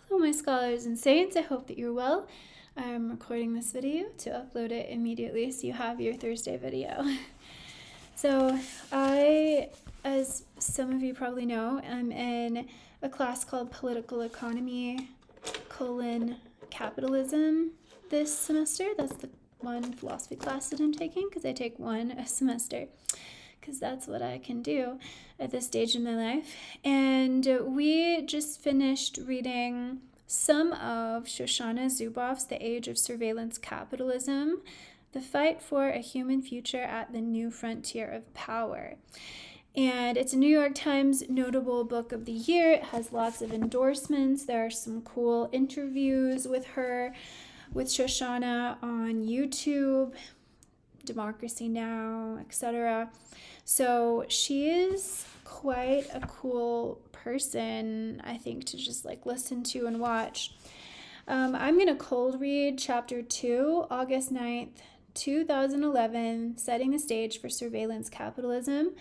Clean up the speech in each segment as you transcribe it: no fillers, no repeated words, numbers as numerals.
Hello, my scholars and saints. I hope that you're well. I'm recording this video to upload it immediately so you have your Thursday video. So as some of you probably know, I'm in a class called Political Economy, Capitalism this semester. That's the one philosophy class that I'm taking because I take one a semester because that's what I can do at this stage in my life. And we just finished reading some of Shoshana Zuboff's The Age of Surveillance Capitalism, The Fight for a Human Future at the New Frontier of Power. And it's a New York Times notable book of the year. It has lots of endorsements. There are some cool interviews with her, with Shoshana on YouTube, Democracy Now!, etc. So she is quite a cool person, I think, to just listen to and watch. I'm going to cold read chapter 2, August 9th, 2011, Setting the Stage for Surveillance Capitalism.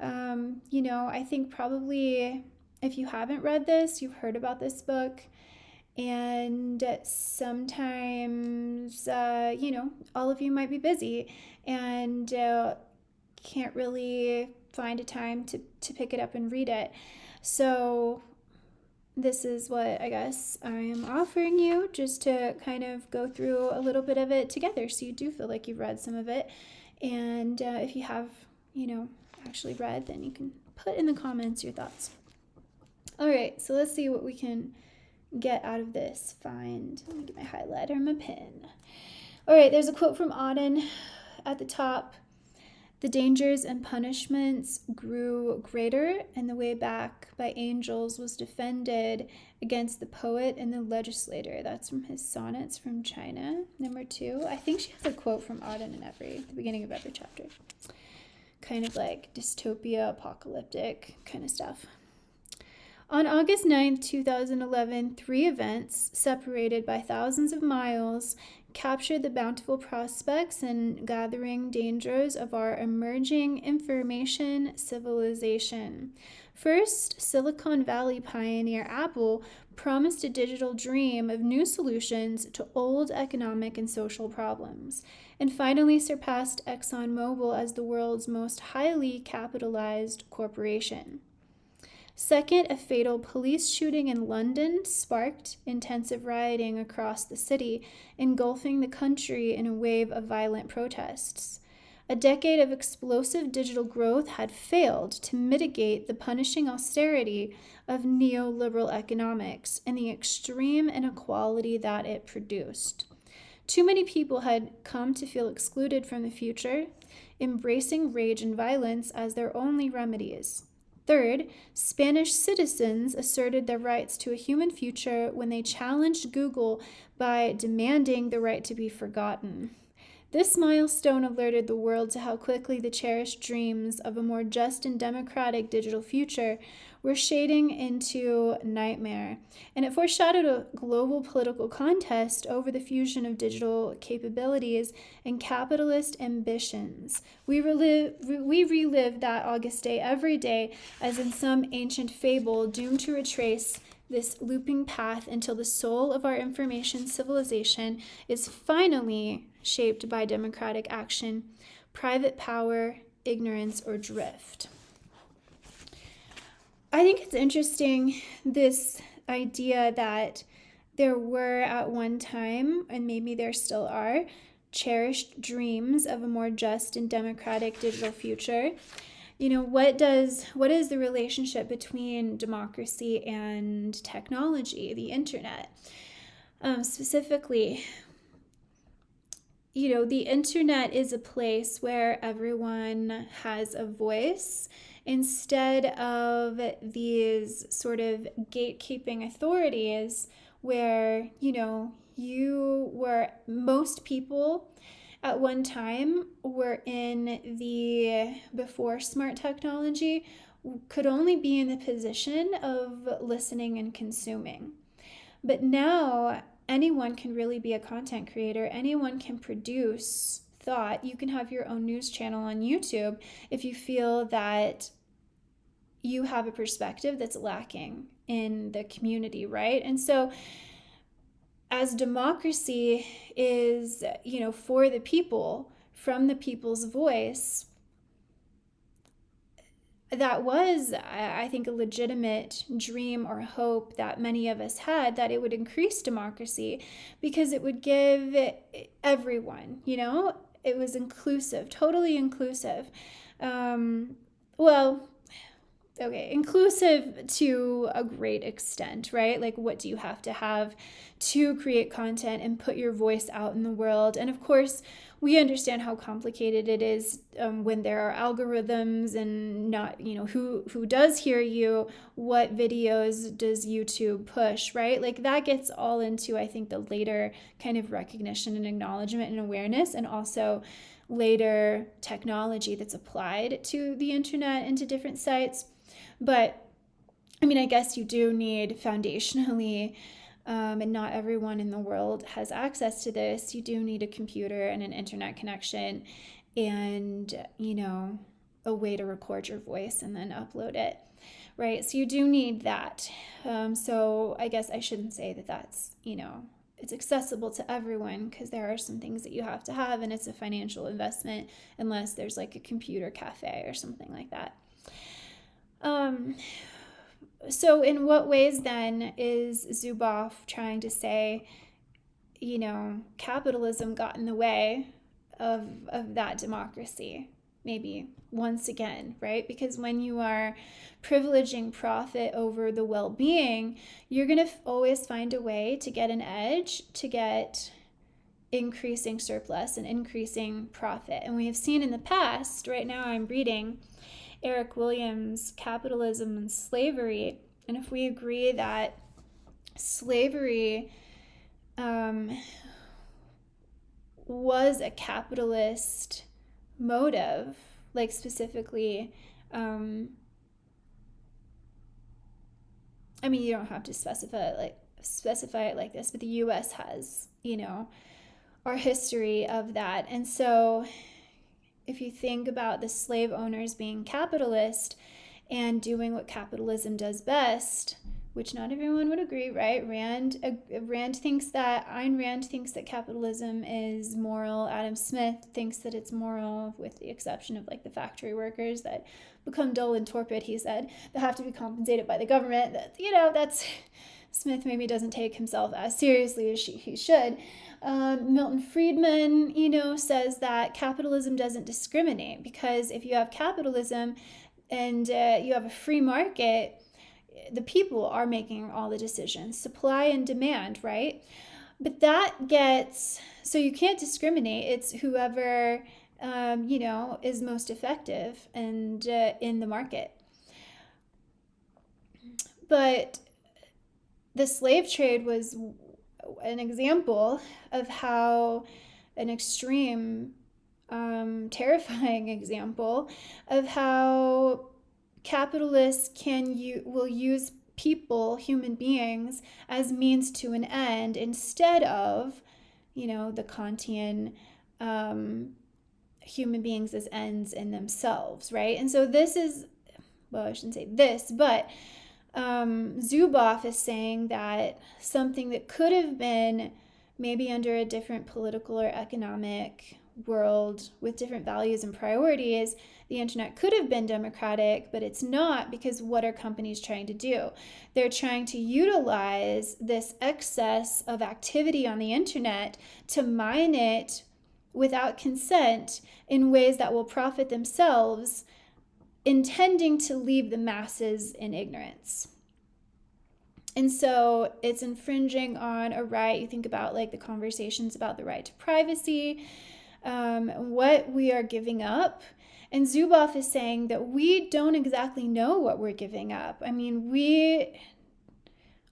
I think probably if you haven't read this, you've heard about this book. And sometimes, all of you might be busy and can't really find a time to pick it up and read it. So this is what I guess I am offering you, just to kind of go through a little bit of it together so you do feel like you've read some of it. And if you have, actually read, then you can put in the comments your thoughts. All right, so let's see what we can get out of this. Let me get my highlighter and my pen. All right, there's a quote from Auden at the top. The dangers and punishments grew greater, and the way back by angels was defended against the poet and the legislator. That's from his Sonnets from China, number 2. I think she has a quote from Auden in the beginning of every chapter. Kind of like dystopia, apocalyptic kind of stuff. On August 9th, 2011, 3 events, separated by thousands of miles, captured the bountiful prospects and gathering dangers of our emerging information civilization. First, Silicon Valley pioneer Apple promised a digital dream of new solutions to old economic and social problems, and finally surpassed ExxonMobil as the world's most highly capitalized corporation. Second, a fatal police shooting in London sparked intensive rioting across the city, engulfing the country in a wave of violent protests. A decade of explosive digital growth had failed to mitigate the punishing austerity of neoliberal economics and the extreme inequality that it produced. Too many people had come to feel excluded from the future, embracing rage and violence as their only remedies. Third, Spanish citizens asserted their rights to a human future when they challenged Google by demanding the right to be forgotten. This milestone alerted the world to how quickly the cherished dreams of a more just and democratic digital future were shading into nightmare, and it foreshadowed a global political contest over the fusion of digital capabilities and capitalist ambitions. We relive that August day every day as in some ancient fable, doomed to retrace this looping path until the soul of our information civilization is finally shaped by democratic action, private power, ignorance, or drift. I think it's interesting, this idea that there were at one time, and maybe there still are, cherished dreams of a more just and democratic digital future. What is the relationship between democracy and technology, the internet? Specifically, the internet is a place where everyone has a voice instead of these sort of gatekeeping authorities where, most people at one time were before smart technology, could only be in the position of listening and consuming. But now anyone can really be a content creator. Anyone can produce thought. You can have your own news channel on YouTube if you feel that you have a perspective that's lacking in the community, right? And so as democracy is, for the people, from the people's voice, that was, I think, a legitimate dream or hope that many of us had, that it would increase democracy because it would give everyone, it was inclusive, totally inclusive. Inclusive to a great extent, right? Like, what do you have to create content and put your voice out in the world? And of course, we understand how complicated it is when there are algorithms and not, who does hear you, what videos does YouTube push, right? Like, that gets all into, I think, the later kind of recognition and acknowledgement and awareness, and also later technology that's applied to the internet and to different sites. But I guess you do need foundationally, and not everyone in the world has access to this. You do need a computer and an internet connection and, a way to record your voice and then upload it, right? So you do need that. So I guess I shouldn't say that that's, it's accessible to everyone, because there are some things that you have to have, and it's a financial investment unless there's like a computer cafe or something like that. So in what ways then is Zuboff trying to say, capitalism got in the way of that democracy? Maybe once again, right? Because when you are privileging profit over the well-being, you're going to always find a way to get an edge, to get increasing surplus and increasing profit. And we have seen in the past, right now I'm reading Eric Williams' Capitalism and Slavery. And if we agree that slavery was a capitalist motive, like specifically, you don't have to specify it like this, but the U.S. has, our history of that. And so if you think about the slave owners being capitalist and doing what capitalism does best, which not everyone would agree, right? Ayn Rand thinks that capitalism is moral. Adam Smith thinks that it's moral, with the exception of like the factory workers that become dull and torpid, he said, that have to be compensated by the government. That, that's Smith maybe doesn't take himself as seriously as he should. Milton Friedman, says that capitalism doesn't discriminate, because if you have capitalism and you have a free market, the people are making all the decisions, supply and demand, right? But so you can't discriminate. It's whoever, is most effective and in the market. But the slave trade was an example of how an extreme, terrifying example of how capitalists will use people, human beings, as means to an end, instead of, the Kantian human beings as ends in themselves, right? And so this is, well, I shouldn't say this, but Zuboff is saying that something that could have been maybe under a different political or economic world with different values and priorities, the internet could have been democratic, but it's not, because what are companies trying to do? They're trying to utilize this excess of activity on the internet to mine it without consent in ways that will profit themselves, intending to leave the masses in ignorance. And so it's infringing on a right. You think about like the conversations about the right to privacy, what we are giving up. And Zuboff is saying that we don't exactly know what we're giving up.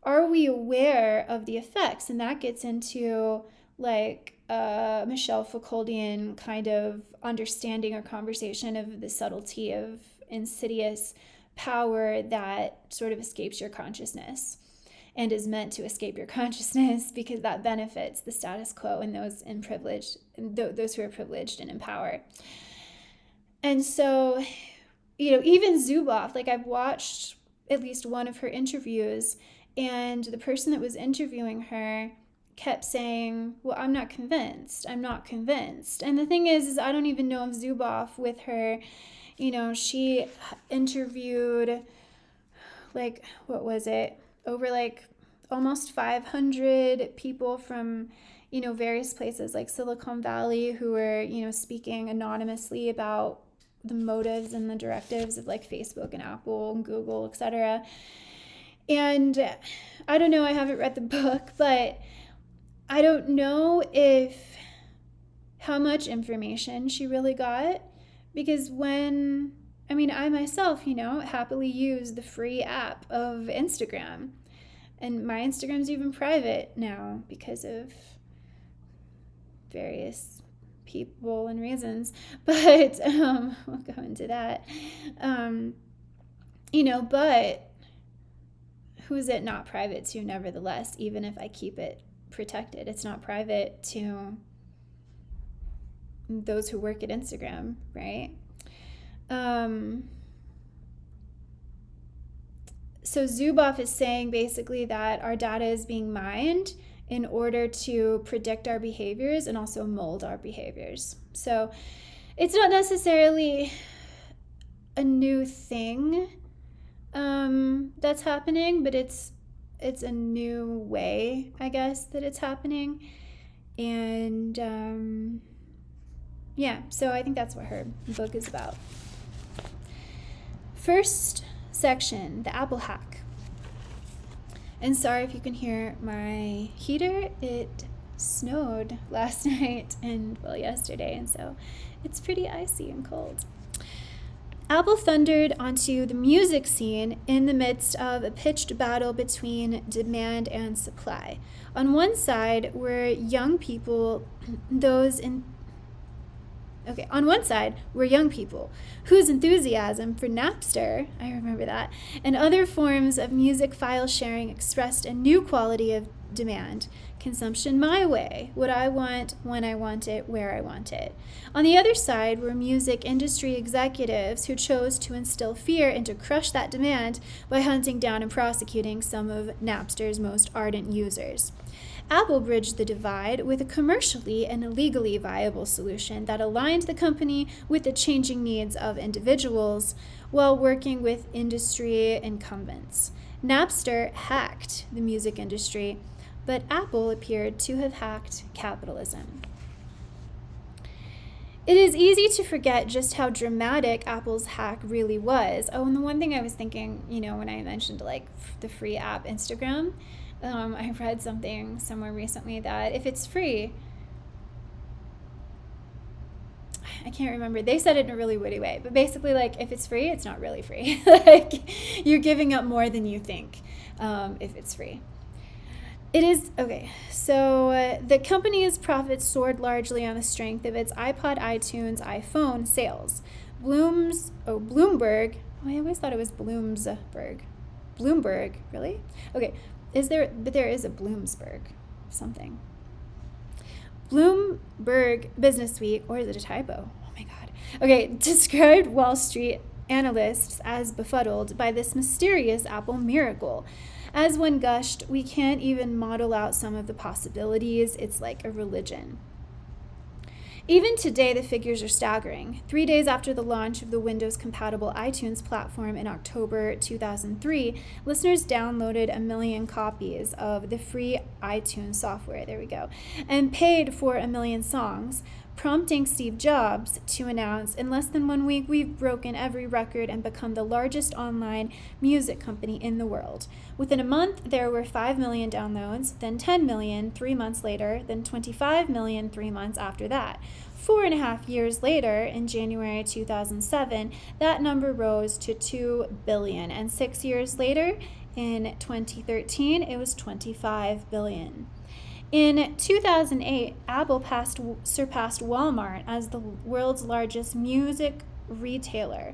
Are we aware of the effects? And that gets into like Michel Foucauldian kind of understanding or conversation of the subtlety of insidious power that sort of escapes your consciousness and is meant to escape your consciousness, because that benefits the status quo and those in privilege, those who are privileged and in power. And so, even Zuboff, like I've watched at least one of her interviews, and the person that was interviewing her kept saying, well, I'm not convinced. I'm not convinced. And the thing is I don't even know if Zuboff with her, she interviewed what was it? Over almost 500 people from, various places like Silicon Valley who were, speaking anonymously about the motives and the directives of Facebook and Apple and Google, etc. And I don't know, I haven't read the book, but I don't know how much information she really got, because I myself, happily use the free app of Instagram, and my Instagram's even private now because of various people and reasons, but we'll go into that. But who is it not private to? Nevertheless, even if I keep it protected, it's not private to those who work at Instagram, right? So Zuboff is saying basically that our data is being mined in order to predict our behaviors and also mold our behaviors. So it's not necessarily a new thing that's happening, but it's a new way, I guess, that it's happening. And so I think that's what her book is about. First section, the Apple hack. And sorry if you can hear my heater. It snowed last night and yesterday, and so it's pretty icy and cold. Apple thundered onto the music scene in the midst of a pitched battle between demand and supply. On one side were young people, whose enthusiasm for Napster, I remember that, and other forms of music file sharing expressed a new quality of demand. Consumption my way, what I want, when I want it, where I want it. On the other side were music industry executives who chose to instill fear and to crush that demand by hunting down and prosecuting some of Napster's most ardent users. Apple bridged the divide with a commercially and legally viable solution that aligned the company with the changing needs of individuals while working with industry incumbents. Napster hacked the music industry, but Apple appeared to have hacked capitalism. It is easy to forget just how dramatic Apple's hack really was. Oh, and the one thing I was thinking, when I mentioned the free app Instagram, I read something somewhere recently that if it's free, I can't remember. They said it in a really witty way, but basically, if it's free, it's not really free. You're giving up more than you think if it's free. It is, okay, so the company's profits soared largely on the strength of its iPod, iTunes, iPhone sales. Bloomberg, I always thought it was Bloomsburg. Bloomberg, really? Okay, but there is a Bloomsburg something. Bloomberg Businessweek, or is it a typo? Oh my God. Okay, described Wall Street analysts as befuddled by this mysterious Apple miracle. As one gushed, we can't even model out some of the possibilities. It's like a religion. Even today, the figures are staggering. 3 days after the launch of the Windows-compatible iTunes platform in October 2003, listeners downloaded 1 million copies of the free iTunes software, and paid for 1 million songs, prompting Steve Jobs to announce, in less than 1 week, we've broken every record and become the largest online music company in the world. Within a month, there were 5 million downloads, then 10 million 3 months later, then 25 million 3 months after that. 4.5 years later, in January 2007, that number rose to 2 billion, and 6 years later, in 2013, it was 25 billion. In 2008, Apple surpassed Walmart as the world's largest music retailer.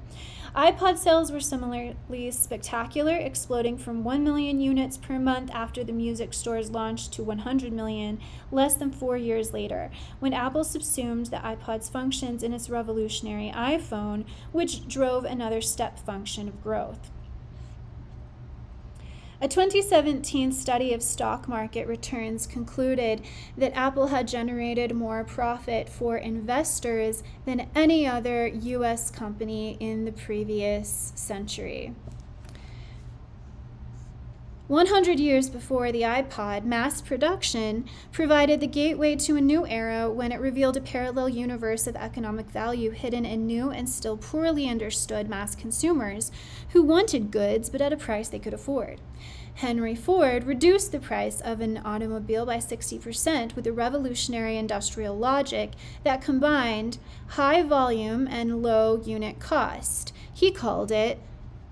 iPod sales were similarly spectacular, exploding from 1 million units per month after the music stores launched to 100 million less than 4 years later, when Apple subsumed the iPod's functions in its revolutionary iPhone, which drove another step function of growth. A 2017 study of stock market returns concluded that Apple had generated more profit for investors than any other U.S. company in the previous century. 100 years before the iPod, mass production provided the gateway to a new era when it revealed a parallel universe of economic value hidden in new and still poorly understood mass consumers who wanted goods but at a price they could afford. Henry Ford reduced the price of an automobile by 60% with a revolutionary industrial logic that combined high volume and low unit cost. He called it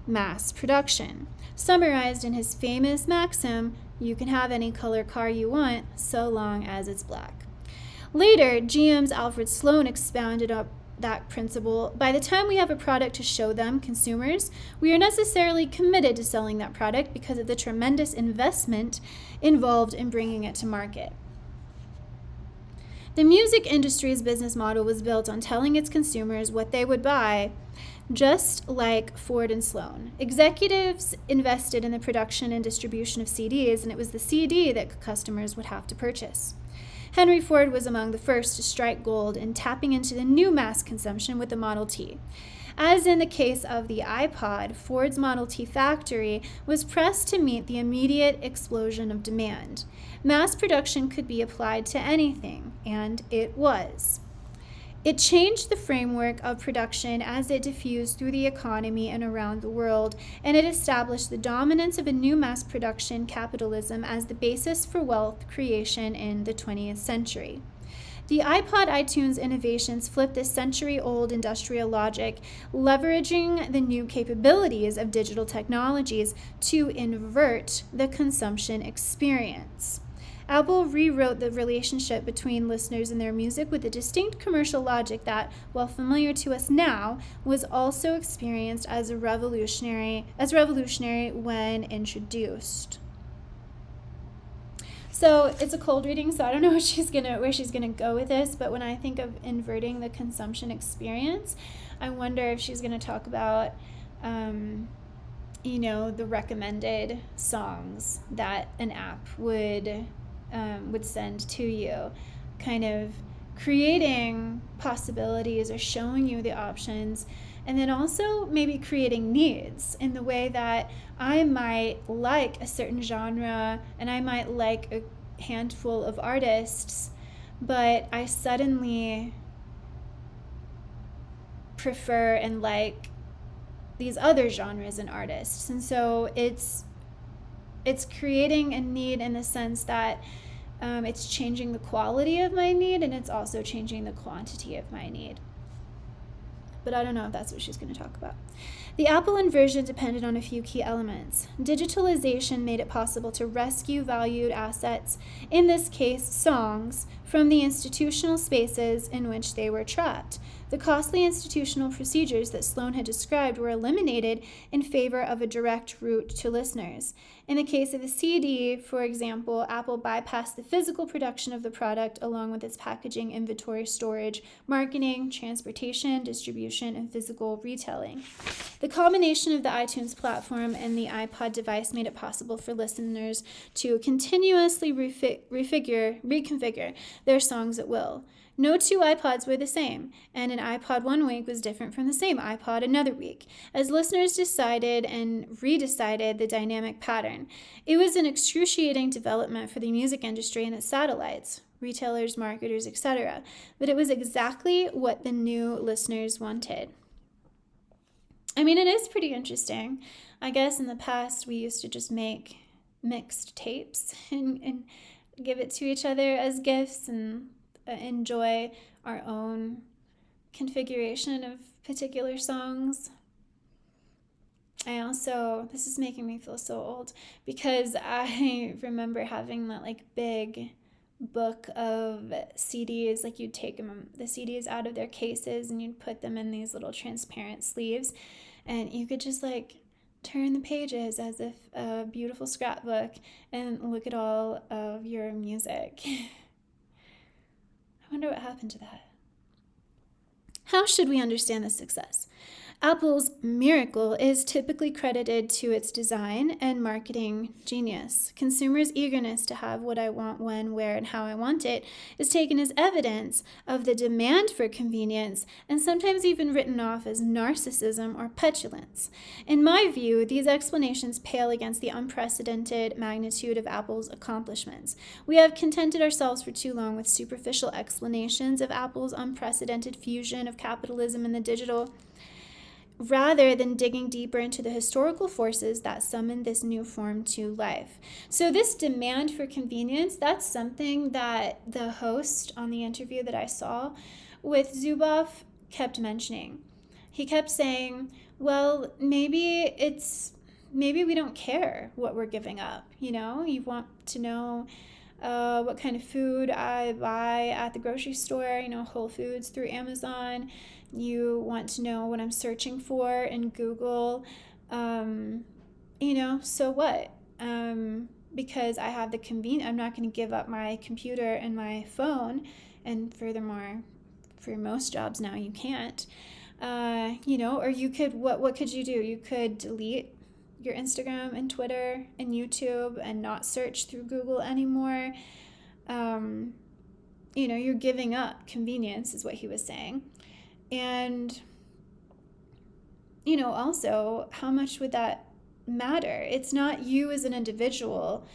mass production. Summarized in his famous maxim, "You can have any color car you want, so long as it's black." Later, GM's Alfred Sloan expounded up that principle. By the time we have a product to show them, consumers, we are necessarily committed to selling that product because of the tremendous investment involved in bringing it to market. The music industry's business model was built on telling its consumers what they would buy, just like Ford and Sloan. Executives invested in the production and distribution of CDs, and it was the CD that customers would have to purchase. Henry Ford was among the first to strike gold in tapping into the new mass consumption with the Model T. As in the case of the iPod, Ford's Model T factory was pressed to meet the immediate explosion of demand. Mass production could be applied to anything, and it was. It changed the framework of production as it diffused through the economy and around the world, and it established the dominance of a new mass production capitalism as the basis for wealth creation in the 20th century. The iPod iTunes innovations flipped this century-old industrial logic, leveraging the new capabilities of digital technologies to invert the consumption experience. Apple rewrote the relationship between listeners and their music with a distinct commercial logic that, while familiar to us now, was also experienced as revolutionary when introduced. So it's a cold reading, so I don't know where she's gonna go with this, but when I think of inverting the consumption experience, I wonder if she's gonna talk about the recommended songs that an app would send to you, kind of creating possibilities or showing you the options, and then also maybe creating needs in the way that I might like a certain genre and I might like a handful of artists, but I suddenly prefer and like these other genres and artists. And so it's creating a need in the sense that it's changing the quality of my need, and it's also changing the quantity of my need. But I don't know if that's what she's going to talk about. The Apple inversion depended on a few key elements. Digitalization made it possible to rescue valued assets, in this case songs, from the institutional spaces in which they were trapped. The costly institutional procedures that Sloan had described were eliminated in favor of a direct route to listeners. In the case of the CD, for example, Apple bypassed the physical production of the product along with its packaging, inventory, storage, marketing, transportation, distribution, and physical retailing. The combination of the iTunes platform and the iPod device made it possible for listeners to continuously reconfigure their songs at will. No two iPods were the same, and an iPod one week was different from the same iPod another week, as listeners decided and redecided the dynamic pattern. It was an excruciating development for the music industry and its satellites, retailers, marketers, etc., but it was exactly what the new listeners wanted. I mean, it is pretty interesting. I guess in the past we used to just make mixed tapes and give it to each other as gifts and enjoy our own configuration of particular songs. This is making me feel so old, because I remember having that big book of CDs, you'd take the CDs out of their cases and you'd put them in these little transparent sleeves, and you could just turn the pages as if a beautiful scrapbook and look at all of your music. I wonder what happened to that. How should we understand this success? Apple's miracle is typically credited to its design and marketing genius. Consumers' eagerness to have what I want, when, where, and how I want it is taken as evidence of the demand for convenience and sometimes even written off as narcissism or petulance. In my view, these explanations pale against the unprecedented magnitude of Apple's accomplishments. We have contented ourselves for too long with superficial explanations of Apple's unprecedented fusion of capitalism and the digital, rather than digging deeper into the historical forces that summoned this new form to life. So this demand for convenience, that's something that the host on the interview that I saw with Zuboff kept mentioning. He kept saying, well, maybe we don't care what we're giving up. You want to know what kind of food I buy at the grocery store, Whole Foods through Amazon. You want to know what I'm searching for in Google, so what? Because I have the convenience, I'm not going to give up my computer and my phone. And furthermore, for most jobs now, you can't. Or you could, what could you do? You could delete your Instagram and Twitter and YouTube and not search through Google anymore. You're giving up convenience, is what he was saying. And, also, how much would that matter? It's not you as an individual.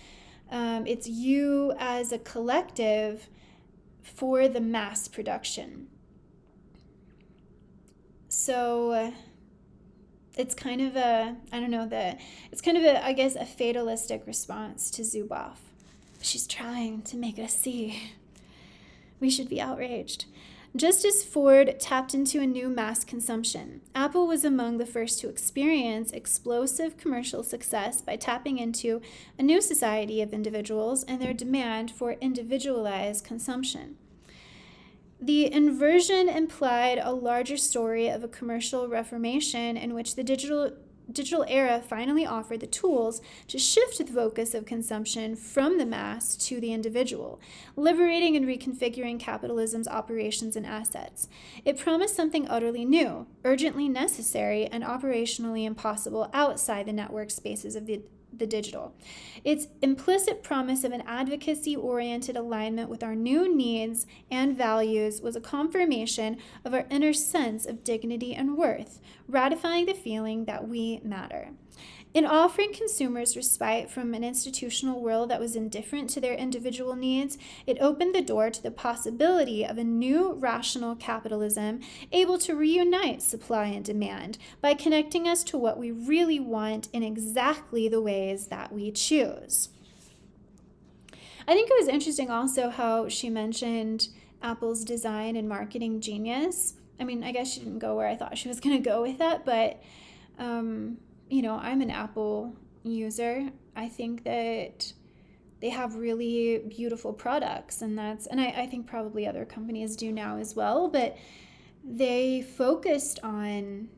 It's you as a collective for the mass production. So it's kind of a fatalistic response to Zuboff. She's trying to make us see. We should be outraged. Just as Ford tapped into a new mass consumption, Apple was among the first to experience explosive commercial success by tapping into a new society of individuals and their demand for individualized consumption. The inversion implied a larger story of a commercial reformation in which the digital era finally offered the tools to shift the focus of consumption from the mass to the individual, liberating and reconfiguring capitalism's operations and assets. It promised something utterly new, urgently necessary, and operationally impossible outside the network spaces of the digital. Its implicit promise of an advocacy-oriented alignment with our new needs and values was a confirmation of our inner sense of dignity and worth, ratifying the feeling that we matter. In offering consumers respite from an institutional world that was indifferent to their individual needs, it opened the door to the possibility of a new rational capitalism able to reunite supply and demand by connecting us to what we really want in exactly the ways that we choose. I think it was interesting also how she mentioned Apple's design and marketing genius. I mean, I guess she didn't go where I thought she was going to go with that, but I'm an Apple user. I think that they have really beautiful products, and I think probably other companies do now as well, but they focused on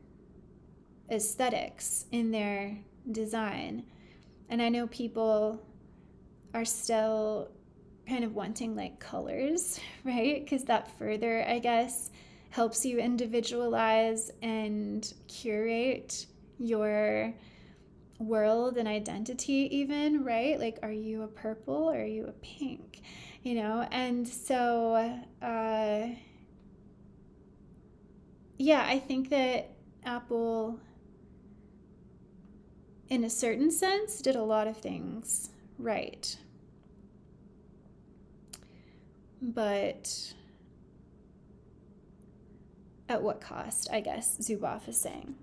aesthetics in their design. And I know people are still kind of wanting like colors, right? Because that further, I guess, helps you individualize and curate your world and identity even, right? Like, are you a purple or are you a pink? And so, I think that Apple, in a certain sense, did a lot of things right. But at what cost, I guess Zuboff is saying.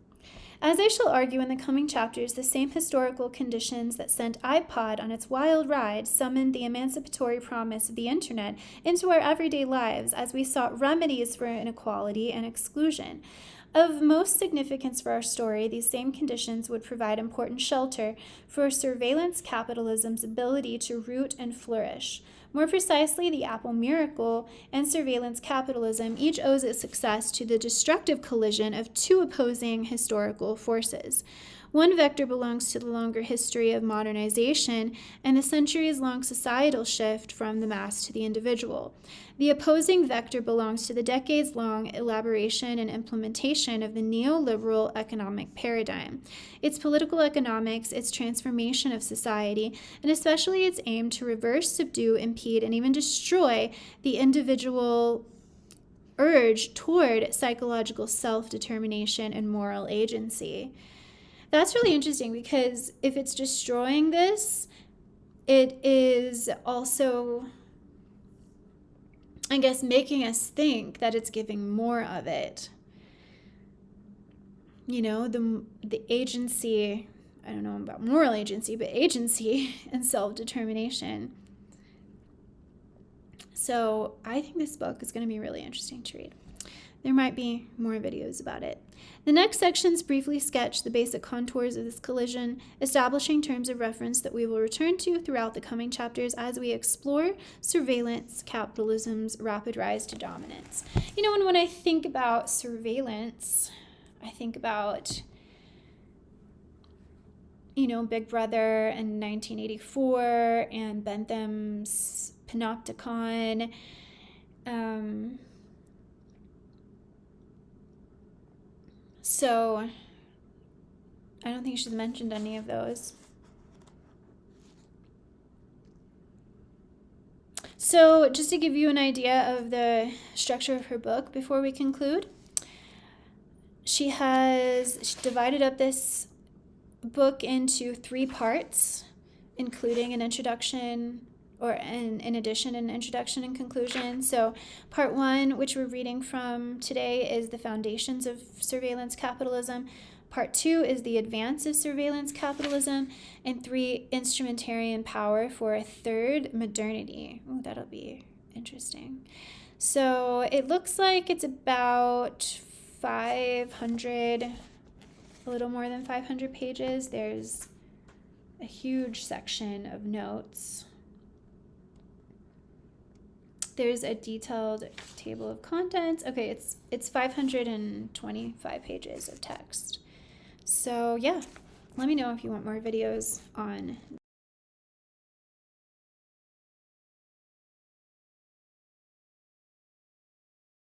As I shall argue in the coming chapters, the same historical conditions that sent iPod on its wild ride summoned the emancipatory promise of the internet into our everyday lives as we sought remedies for inequality and exclusion. Of most significance for our story, these same conditions would provide important shelter for surveillance capitalism's ability to root and flourish. More precisely, the Apple miracle and surveillance capitalism each owes its success to the destructive collision of two opposing historical forces. One vector belongs to the longer history of modernization and the centuries-long societal shift from the mass to the individual. The opposing vector belongs to the decades-long elaboration and implementation of the neoliberal economic paradigm, its political economics, its transformation of society, and especially its aim to reverse, subdue, impede, and even destroy the individual urge toward psychological self-determination and moral agency. That's really interesting, because if it's destroying this, it is also, I guess, making us think that it's giving more of it. You know, the agency, I don't know about moral agency, but agency and self-determination. So I think this book is going to be really interesting to read. There might be more videos about it. The next sections briefly sketch the basic contours of this collision, establishing terms of reference that we will return to throughout the coming chapters as we explore surveillance capitalism's rapid rise to dominance. You know, and when I think about surveillance, I think about, you know, Big Brother in 1984 and Bentham's Panopticon. So I don't think she's mentioned any of those. So just to give you an idea of the structure of her book before we conclude, she divided up this book into 3 parts, including an introduction, or in addition, an introduction and conclusion. So part 1, which we're reading from today, is the foundations of surveillance capitalism. Part 2 is the advance of surveillance capitalism. And 3, instrumentarian power for a 3rd, modernity. Oh, that'll be interesting. So it looks like it's about 500, a little more than 500 pages. There's a huge section of notes. There's a detailed table of contents. Okay, it's 525 pages of text. So yeah, let me know if you want more videos on